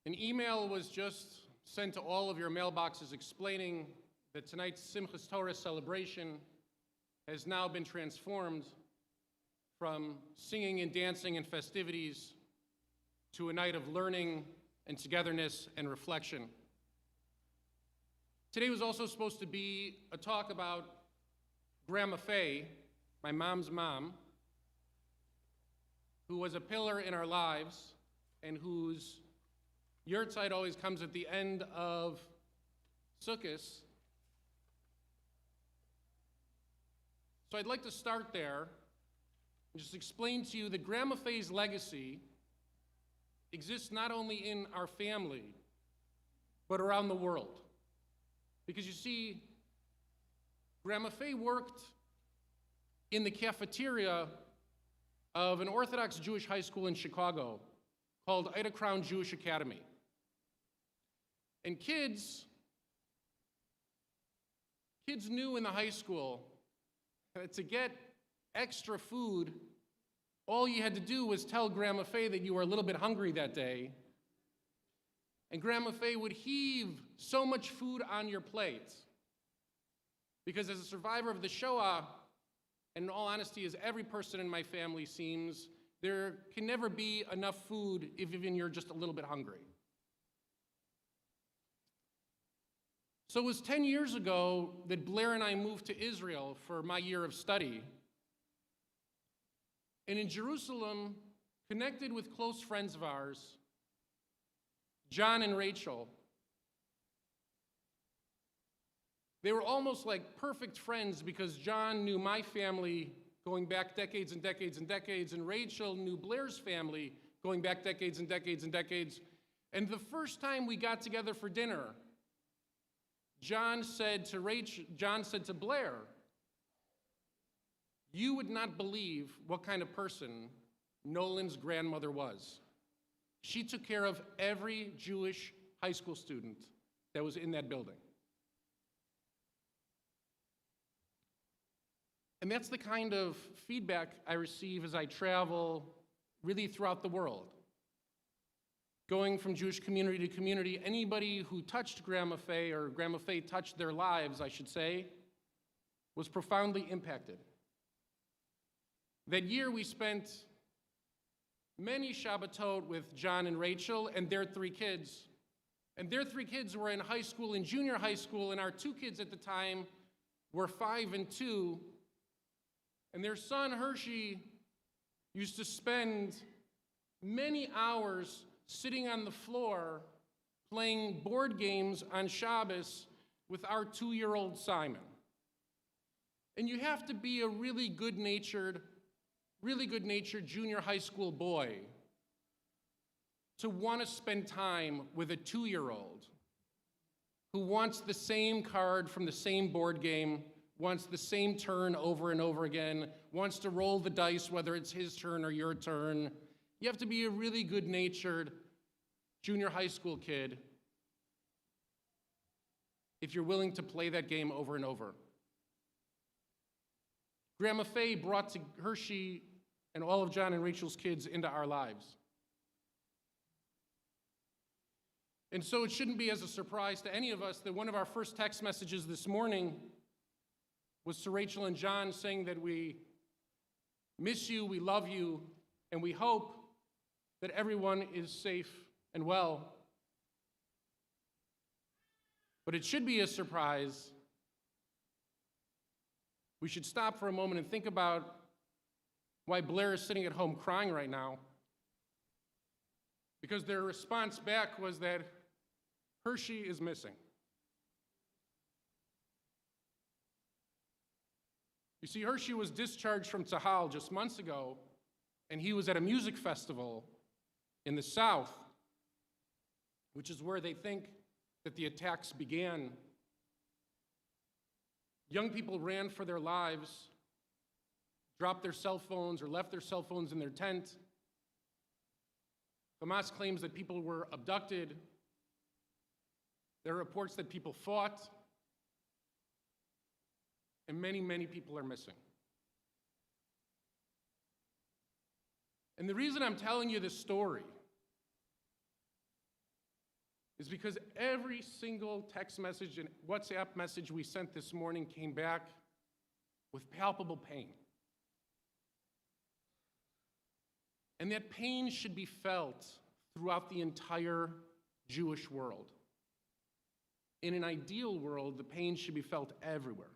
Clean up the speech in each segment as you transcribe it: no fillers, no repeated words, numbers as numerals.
An email was just sent to all of your mailboxes explaining that tonight's Simchas Torah celebration has now been transformed from singing and dancing and festivities to a night of learning and togetherness and reflection. Today was also supposed to be a talk about Grandma Faye, my mom's mom, who was a pillar in our lives and whose yurtzeit always comes at the end of Sukkot. So I'd like to start there and just explain to you that Grandma Faye's legacy exists not only in our family, but around the world. Because you see, Grandma Faye worked in the cafeteria of an Orthodox Jewish high school in Chicago called Ida Crown Jewish Academy. And kids knew in the high school that to get extra food, all you had to do was tell Grandma Faye that you were a little bit hungry that day. And Grandma Faye would heave so much food on your plate. Because as a survivor of the Shoah, and in all honesty, as every person in my family seems, there can never be enough food if even you're just a little bit hungry. So it was 10 years ago that Blair and I moved to Israel for my year of study. And in Jerusalem, connected with close friends of ours, John and Rachel. They were almost like perfect friends because John knew my family going back decades and decades and decades, and Rachel knew Blair's family going back decades and decades and decades. And the first time we got together for dinner, John said to Blair, "You would not believe what kind of person Nolan's grandmother was. She took care of every Jewish high school student that was in that building." And that's the kind of feedback I receive as I travel really throughout the world. Going from Jewish community to community, anybody who touched Grandma Faye, or Grandma Faye touched their lives, I should say, was profoundly impacted. That year we spent many Shabbatot with John and Rachel and their 3 kids. And their 3 kids were in high school and junior high school, and our 2 kids at the time were 5 and 2. And their son, Hershey, used to spend many hours sitting on the floor playing board games on Shabbos with our 2-year-old Simon. And you have to be a really good-natured junior high school boy to want to spend time with a 2-year-old who wants the same card from the same board game, wants the same turn over and over again, wants to roll the dice whether it's his turn or your turn. You have to be a really good-natured junior high school kid if you're willing to play that game over and over. Grandma Faye brought to Hershey and all of John and Rachel's kids into our lives. And so it shouldn't be as a surprise to any of us that one of our first text messages this morning was to Rachel and John saying that we miss you, we love you, and we hope that everyone is safe and well. But it should be a surprise. We should stop for a moment and think about why Blair is sitting at home crying right now. Because their response back was that Hershey is missing. You see, Hershey was discharged from Tzahal just months ago, and he was at a music festival in the South, which is where they think that the attacks began. Young people ran for their lives, dropped their cell phones or left their cell phones in their tent. Hamas claims that people were abducted. There are reports that people fought. And many, many people are missing. And the reason I'm telling you this story is because every single text message and WhatsApp message we sent this morning came back with palpable pain. And that pain should be felt throughout the entire Jewish world. In an ideal world, the pain should be felt everywhere.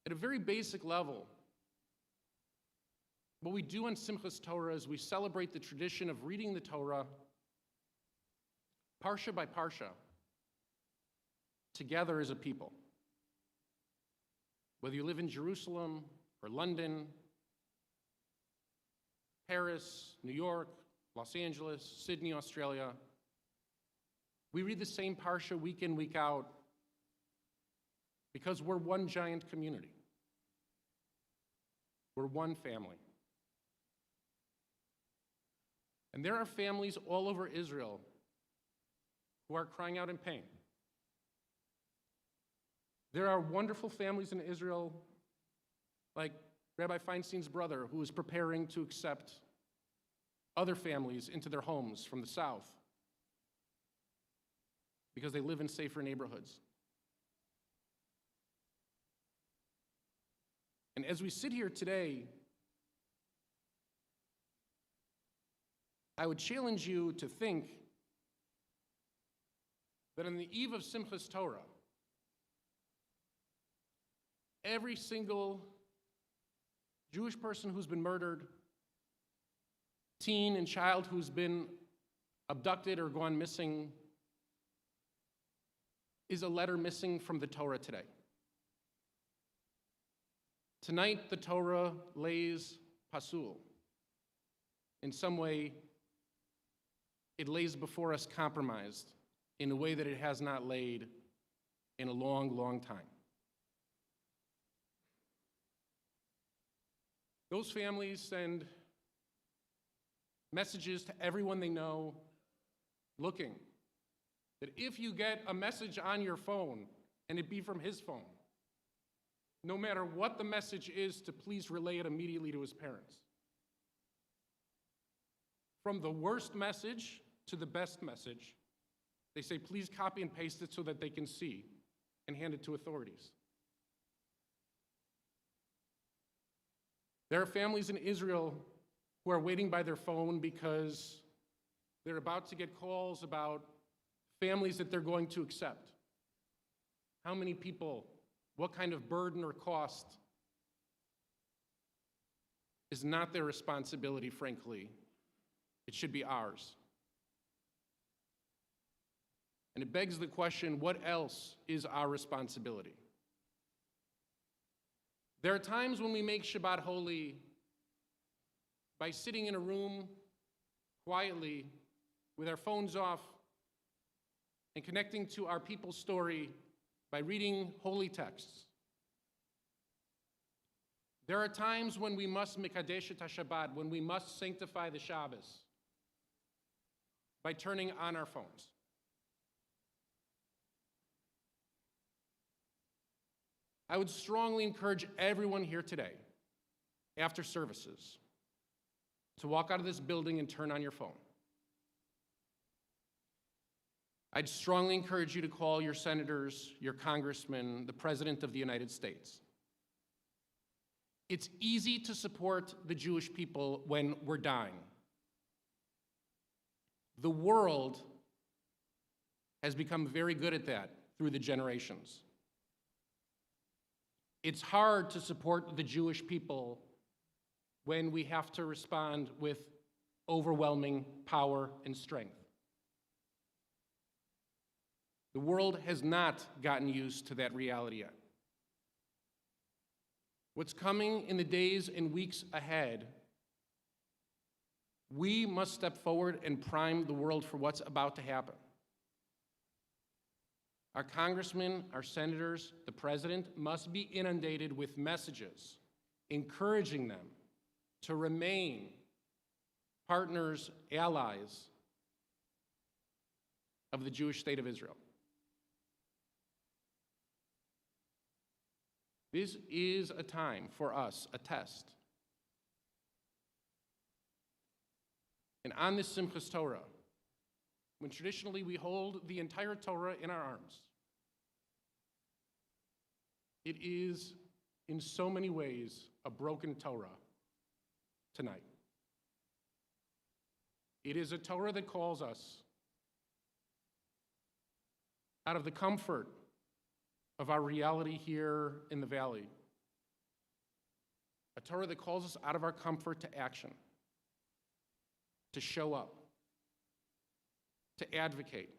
At a very basic level, what we do on Simchas Torah is we celebrate the tradition of reading the Torah parsha by parsha together as a people. Whether you live in Jerusalem or London, Paris, New York, Los Angeles, Sydney, Australia, we read the same parsha week in, week out because we're one giant community. We're one family. And there are families all over Israel who are crying out in pain. There are wonderful families in Israel, like Rabbi Feinstein's brother, who is preparing to accept other families into their homes from the south because they live in safer neighborhoods. And as we sit here today, I would challenge you to think that on the eve of Simchas Torah, every single Jewish person who's been murdered, teen and child who's been abducted or gone missing, is a letter missing from the Torah today. Tonight, the Torah lays pasul. In some way, it lays before us compromised in a way that it has not laid in a long, long time. Those families send messages to everyone they know, looking that if you get a message on your phone, and it be from his phone, no matter what the message is, to please relay it immediately to his parents. From the worst message to the best message, they say, please copy and paste it so that they can see and hand it to authorities. There are families in Israel who are waiting by their phone because they're about to get calls about families that they're going to accept. How many people, what kind of burden or cost is not their responsibility, frankly. It should be ours. And it begs the question, what else is our responsibility? There are times when we make Shabbat holy by sitting in a room quietly with our phones off and connecting to our people's story by reading holy texts. There are times when we must mikadesh et HaShabbat, when we must sanctify the Shabbos by turning on our phones. I would strongly encourage everyone here today, after services, to walk out of this building and turn on your phone. I'd strongly encourage you to call your senators, your congressmen, the President of the United States. It's easy to support the Jewish people when we're dying. The world has become very good at that through the generations. It's hard to support the Jewish people when we have to respond with overwhelming power and strength. The world has not gotten used to that reality yet. What's coming in the days and weeks ahead, we must step forward and prime the world for what's about to happen. Our congressmen, our senators, the president must be inundated with messages encouraging them to remain partners, allies of the Jewish state of Israel. This is a time for us, a test. And on this Simchas Torah, when traditionally we hold the entire Torah in our arms, it is in so many ways a broken Torah tonight. It is a Torah that calls us out of the comfort of our reality here in the valley. A Torah that calls us out of our comfort to action, to show up, to advocate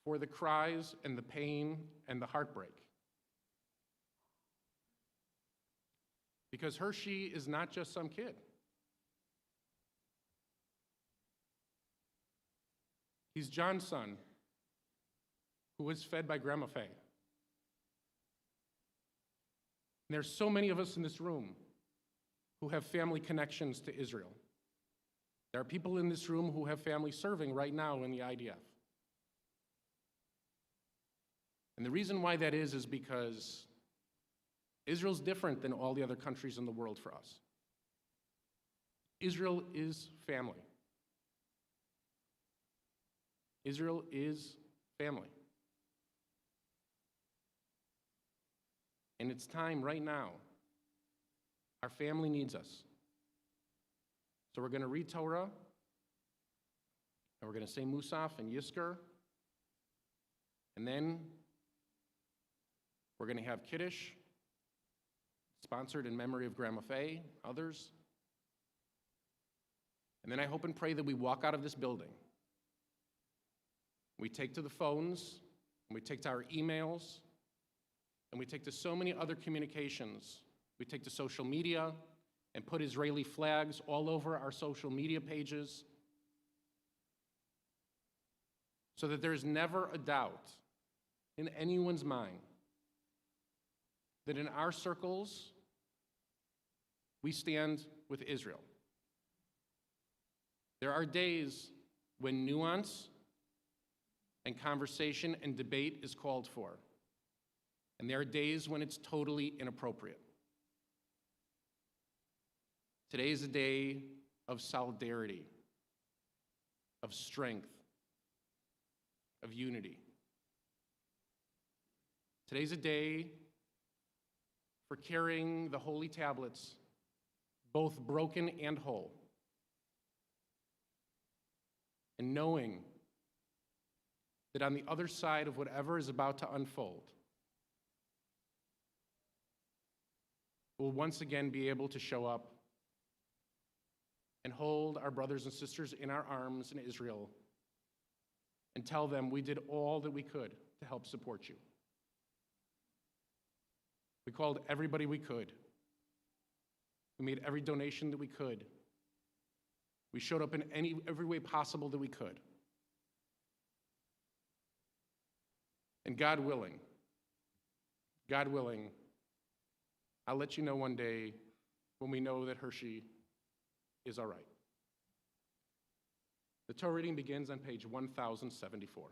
for the cries and the pain and the heartbreak. Because Hershey is not just some kid. He's John's son, who was fed by Grandma Faye. And there's so many of us in this room who have family connections to Israel. There are people in this room who have family serving right now in the IDF. And the reason why that is because Israel's different than all the other countries in the world for us. Israel is family. Israel is family. And it's time right now. Our family needs us. So we're going to read Torah, and we're going to say Musaf and Yizkor, and then we're going to have Kiddush, sponsored in memory of Grandma Faye, others. And then I hope and pray that we walk out of this building. We take to the phones, and we take to our emails, and we take to so many other communications. We take to social media and put Israeli flags all over our social media pages so that there's never a doubt in anyone's mind that in our circles, we stand with Israel. There are days when nuance and conversation and debate is called for. And there are days when it's totally inappropriate. Today is a day of solidarity, of strength, of unity. Today's a day for carrying the holy tablets, both broken and whole, and knowing that on the other side of whatever is about to unfold, we'll once again be able to show up and hold our brothers and sisters in our arms in Israel and tell them we did all that we could to help support you. We called everybody we could. We made every donation that we could. We showed up in every way possible that we could. And God willing, I'll let you know one day when we know that Hershey is all right. The Torah reading begins on page 1074.